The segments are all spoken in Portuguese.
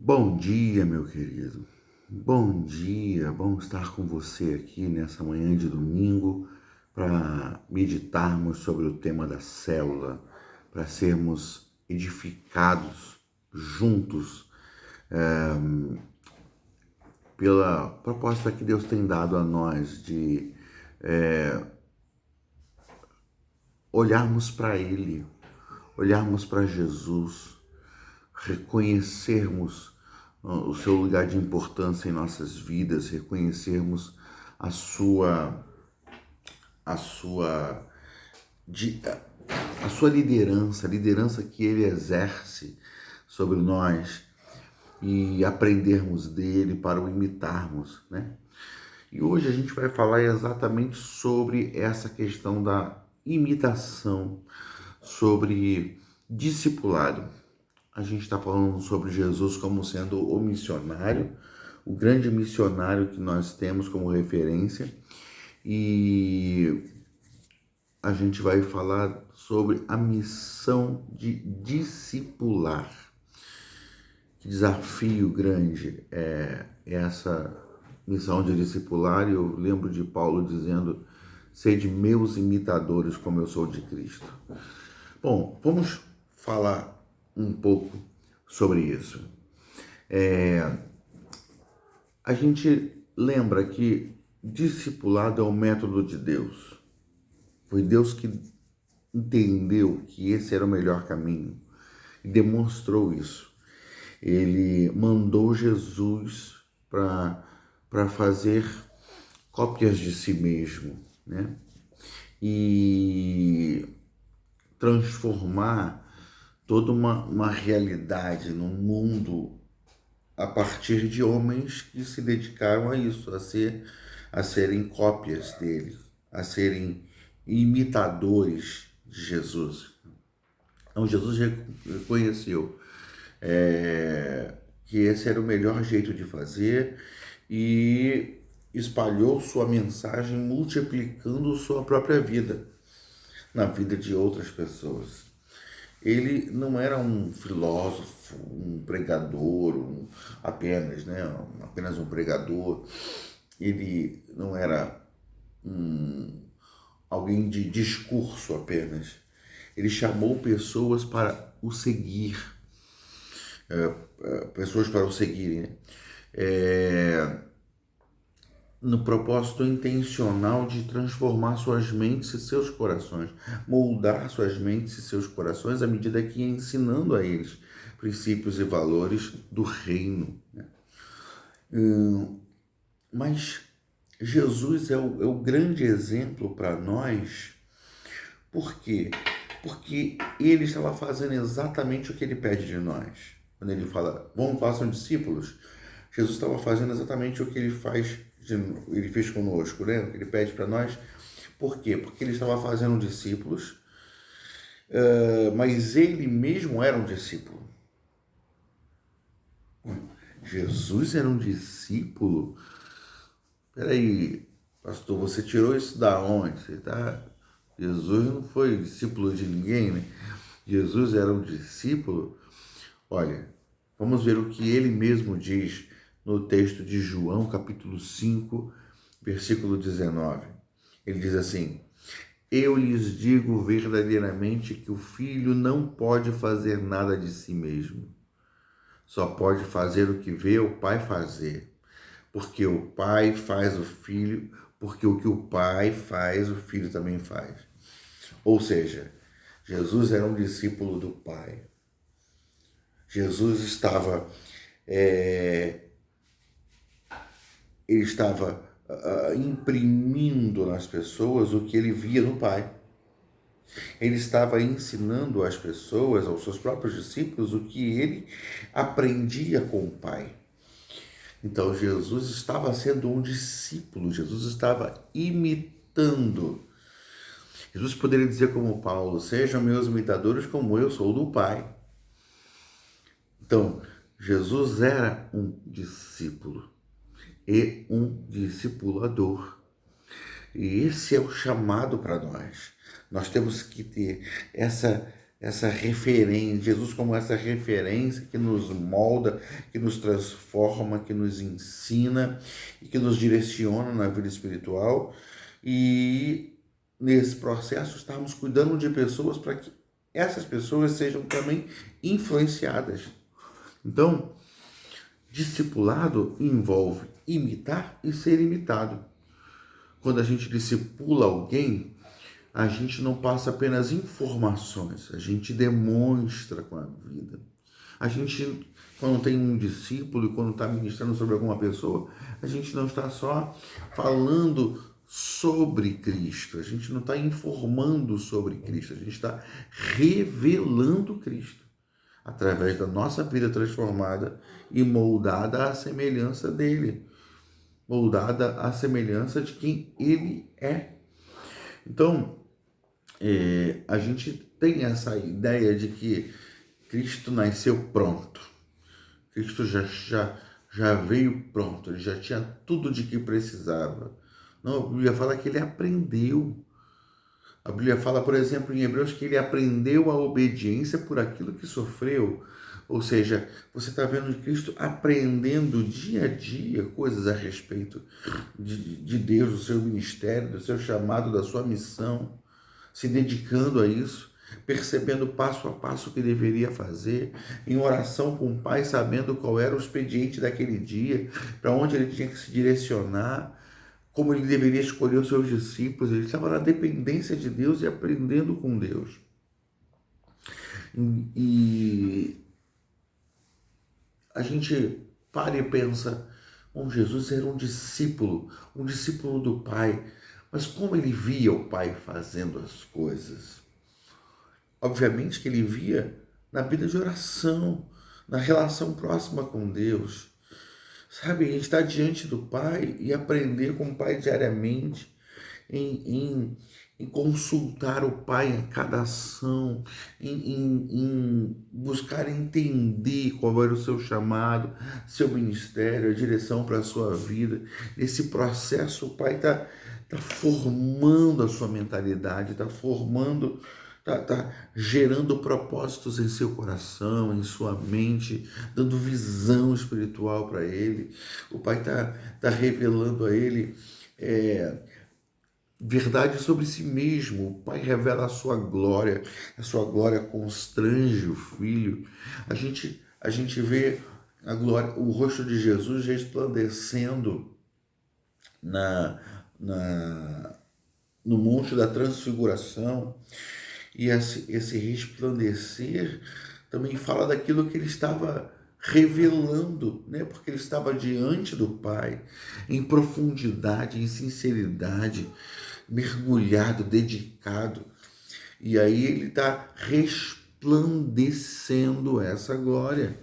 Bom dia, meu querido. Bom dia, bom estar com você aqui nessa manhã de domingo para meditarmos sobre o tema da célula, para sermos edificados juntos pela proposta que Deus tem dado a nós de olharmos para Ele, olharmos para Jesus, reconhecermos o seu lugar de importância em nossas vidas, reconhecermos a sua a sua de- a sua liderança, a liderança que ele exerce sobre nós e aprendermos dele para o imitarmos, né? E hoje a gente vai falar exatamente sobre essa questão da imitação, sobre discipulado. A gente está falando sobre Jesus como sendo o missionário, o grande missionário que nós temos como referência, e a gente vai falar sobre a missão de discipular. Que desafio grande é essa missão de discipular, e eu lembro de Paulo dizendo: sede meus imitadores como eu sou de Cristo. Bom, vamos falar um pouco sobre isso. A gente lembra que discipulado é o método de Deus. Foi Deus que entendeu que esse era o melhor caminho e demonstrou isso. Ele mandou Jesus para fazer cópias de si mesmo, né? E transformar toda uma realidade no mundo a partir de homens que se dedicaram a isso, a serem cópias dele, a serem imitadores de Jesus. Então Jesus reconheceu que esse era o melhor jeito de fazer e espalhou sua mensagem multiplicando sua própria vida na vida de outras pessoas. Ele não era um filósofo, um pregador, apenas, né? Apenas um pregador. Ele não era alguém de discurso apenas. Ele chamou pessoas para o seguir, pessoas para o seguirem, né? No propósito intencional de transformar suas mentes e seus corações, moldar suas mentes e seus corações à medida que ia ensinando a eles princípios e valores do reino, né? Mas Jesus é o grande exemplo para nós. Por quê? Porque ele estava fazendo exatamente o que ele pede de nós. Quando ele fala, vão, façam discípulos, Jesus estava fazendo exatamente o que ele fez conosco, né? O que ele pede para nós. Por quê? Porque ele estava fazendo discípulos, mas ele mesmo era um discípulo. Jesus era um discípulo? Peraí, pastor, você tirou isso da onde? Jesus não foi discípulo de ninguém, né? Jesus era um discípulo. Olha, vamos ver o que ele mesmo diz no texto de João, capítulo 5, versículo 19. Ele diz assim: eu lhes digo verdadeiramente que o filho não pode fazer nada de si mesmo. Só pode fazer o que vê o pai fazer. Porque o pai faz o filho, porque o que o pai faz, o filho também faz. Ou seja, Jesus era um discípulo do Pai. Jesus ele estava imprimindo nas pessoas o que ele via no Pai. Ele estava ensinando às pessoas, aos seus próprios discípulos, o que ele aprendia com o Pai. Então Jesus estava sendo um discípulo, Jesus estava imitando. Jesus poderia dizer como Paulo: sejam meus imitadores como eu sou do Pai. Então, Jesus era um discípulo e um discipulador. E esse é o chamado para nós. Nós temos que ter essa referência, Jesus como essa referência que nos molda, que nos transforma, que nos ensina e que nos direciona na vida espiritual. E nesse processo estarmos cuidando de pessoas para que essas pessoas sejam também influenciadas. Então, discipulado envolve imitar e ser imitado. Quando a gente discipula alguém, a gente não passa apenas informações, a gente demonstra com a vida. A gente, quando tem um discípulo e quando está ministrando sobre alguma pessoa, a gente não está só falando sobre Cristo, a gente não está informando sobre Cristo, a gente está revelando Cristo através da nossa vida transformada e moldada à semelhança dele, moldada à semelhança de quem ele é. Então, a gente tem essa ideia de que Cristo nasceu pronto. Cristo já veio pronto, ele já tinha tudo de que precisava. Não, a Bíblia fala que ele aprendeu. A Bíblia fala, por exemplo, em Hebreus, que ele aprendeu a obediência por aquilo que sofreu. Ou seja, você está vendo Cristo aprendendo dia a dia coisas a respeito de Deus, do seu ministério, do seu chamado, da sua missão, se dedicando a isso, percebendo passo a passo o que deveria fazer, em oração com o Pai, sabendo qual era o expediente daquele dia, para onde ele tinha que se direcionar, como ele deveria escolher os seus discípulos. Ele estava na dependência de Deus e aprendendo com Deus. E a gente para e pensa, bom, Jesus era um discípulo do Pai, mas como ele via o Pai fazendo as coisas? Obviamente que ele via na vida de oração, na relação próxima com Deus. Sabe, a gente está diante do Pai e aprender com o Pai diariamente em consultar o Pai em cada ação, em buscar entender qual era o seu chamado, seu ministério, a direção para a sua vida. Nesse processo, o Pai está formando a sua mentalidade, está formando, tá gerando propósitos em seu coração, em sua mente, dando visão espiritual para ele. O Pai tá revelando a ele verdade sobre si mesmo. O Pai revela a sua glória constrange o Filho. A gente vê a glória, o rosto de Jesus resplandecendo no Monte da Transfiguração. E esse resplandecer também fala daquilo que ele estava revelando, né? Porque ele estava diante do Pai, em profundidade, em sinceridade, mergulhado, dedicado. E aí ele está resplandecendo essa glória.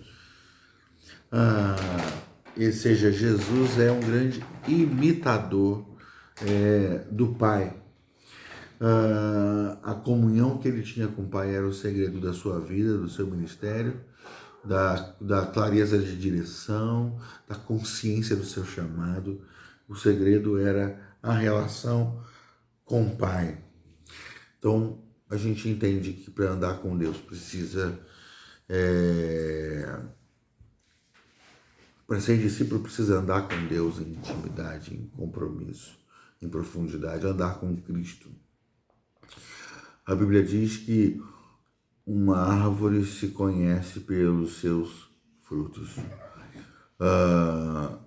Ou seja, Jesus é um grande imitador do Pai. A comunhão que ele tinha com o Pai era o segredo da sua vida, do seu ministério, da clareza de direção, da consciência do seu chamado. O segredo era a relação com o Pai. Então, a gente entende que para andar com Deus para ser discípulo precisa andar com Deus em intimidade, em compromisso, em profundidade, andar com Cristo. A Bíblia diz que uma árvore se conhece pelos seus frutos. A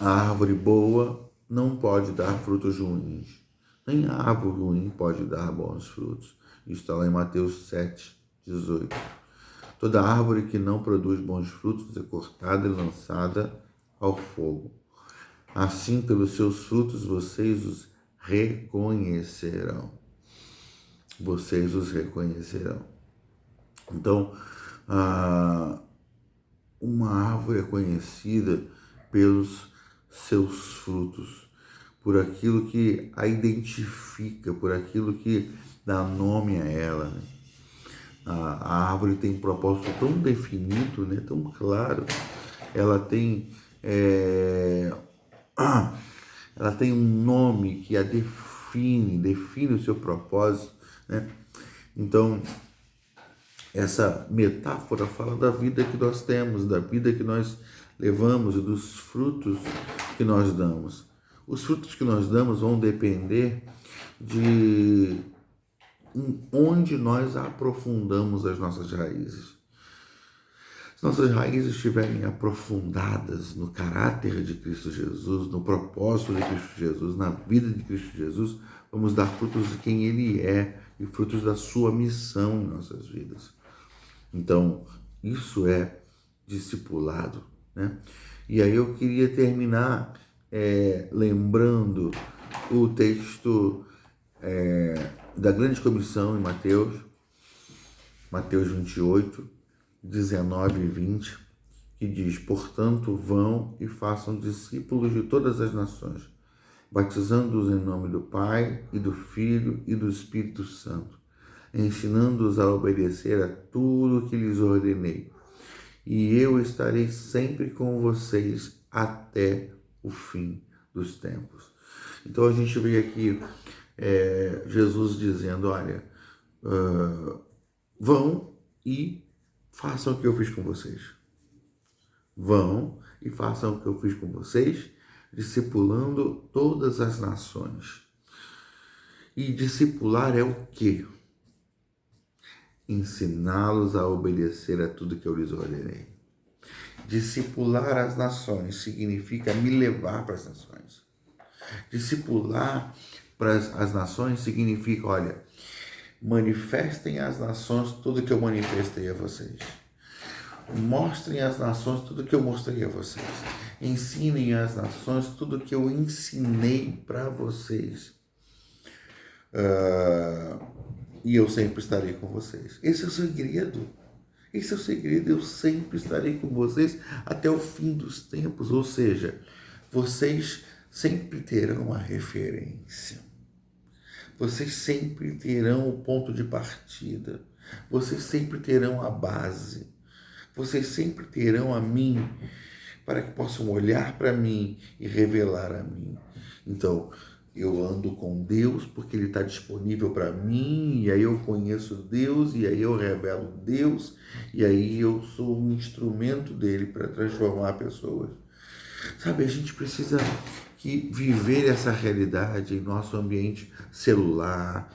árvore boa não pode dar frutos ruins, nem a árvore ruim pode dar bons frutos. Isso está lá em Mateus 7:18. Toda árvore que não produz bons frutos é cortada e lançada ao fogo. Assim, pelos seus frutos, vocês os reconhecerão. Vocês os reconhecerão. Então, uma árvore é conhecida pelos seus frutos, por aquilo que a identifica, por aquilo que dá nome a ela. A árvore tem um propósito tão definido, né, tão claro. Ela tem um nome que a define o seu propósito, né? Então, essa metáfora fala da vida que nós temos, da vida que nós levamos e dos frutos que nós damos. Os frutos que nós damos vão depender de onde nós aprofundamos as nossas raízes. Se nossas raízes estiverem aprofundadas no caráter de Cristo Jesus, no propósito de Cristo Jesus, na vida de Cristo Jesus, vamos dar frutos de quem Ele é e frutos da sua missão em nossas vidas. Então, isso é discipulado, né? E aí eu queria terminar lembrando o texto da grande comissão em Mateus 28, 19 e 20, que diz: portanto, vão e façam discípulos de todas as nações, batizando-os em nome do Pai e do Filho e do Espírito Santo, ensinando-os a obedecer a tudo o que lhes ordenei. E eu estarei sempre com vocês até o fim dos tempos. Então a gente vê aqui Jesus dizendo: olha, vão e façam o que eu fiz com vocês. Vão e façam o que eu fiz com vocês, discipulando todas as nações. E discipular é o quê? Ensiná-los a obedecer a tudo que eu lhes ordenei. Discipular as nações significa me levar para as nações. Discipular para as nações significa, olha, manifestem às nações tudo que eu manifestei a vocês. Mostrem às nações tudo que eu mostrei a vocês. Ensinem às nações tudo que eu ensinei para vocês. E eu sempre estarei com vocês. Esse é o segredo. Esse é o segredo. Eu sempre estarei com vocês até o fim dos tempos. Ou seja, vocês sempre terão uma referência. Vocês sempre terão o ponto de partida. Vocês sempre terão a base. Vocês sempre terão a mim, para que possam olhar para mim e revelar a mim. Então, eu ando com Deus porque Ele está disponível para mim, e aí eu conheço Deus, e aí eu revelo Deus, e aí eu sou um instrumento dele para transformar pessoas. Sabe, a gente precisa viver essa realidade em nosso ambiente celular,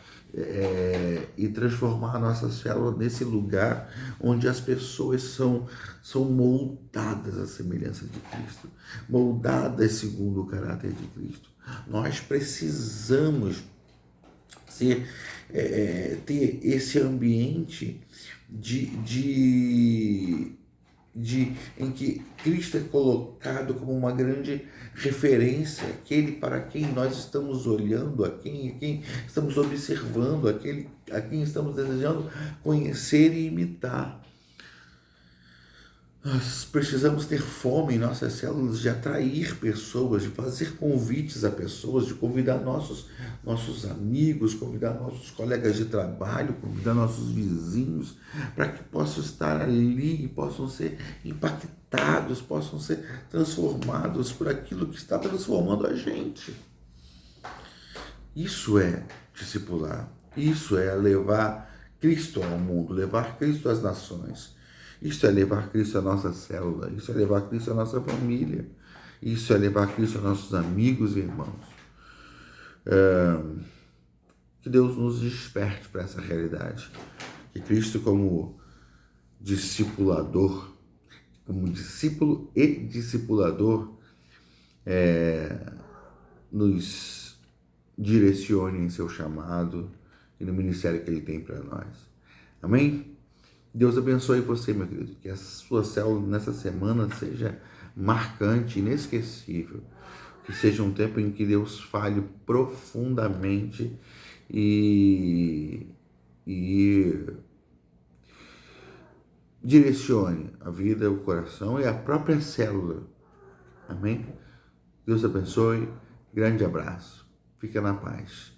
e transformar a nossa célula nesse lugar onde as pessoas são moldadas à semelhança de Cristo, moldadas segundo o caráter de Cristo. Nós precisamos ter esse ambiente em que Cristo é colocado como uma grande referência, aquele para quem nós estamos olhando, a quem estamos observando, aquele a quem estamos desejando conhecer e imitar. Nós precisamos ter fome em nossas células de atrair pessoas, de fazer convites a pessoas, de convidar nossos amigos, convidar nossos colegas de trabalho, convidar nossos vizinhos, para que possam estar ali e possam ser impactados, possam ser transformados por aquilo que está transformando a gente. Isso é discipular, isso é levar Cristo ao mundo, levar Cristo às nações. Isso é levar Cristo à nossa célula, isso é levar Cristo à nossa família, isso é levar Cristo aos nossos amigos e irmãos. Que Deus nos desperte para essa realidade. Que Cristo, como discipulador, como discípulo e discipulador, nos direcione em seu chamado e no ministério que Ele tem para nós. Amém? Deus abençoe você, meu querido, que a sua célula nessa semana seja marcante, inesquecível, que seja um tempo em que Deus fale profundamente e direcione a vida, o coração e a própria célula. Amém? Deus abençoe, grande abraço, fica na paz.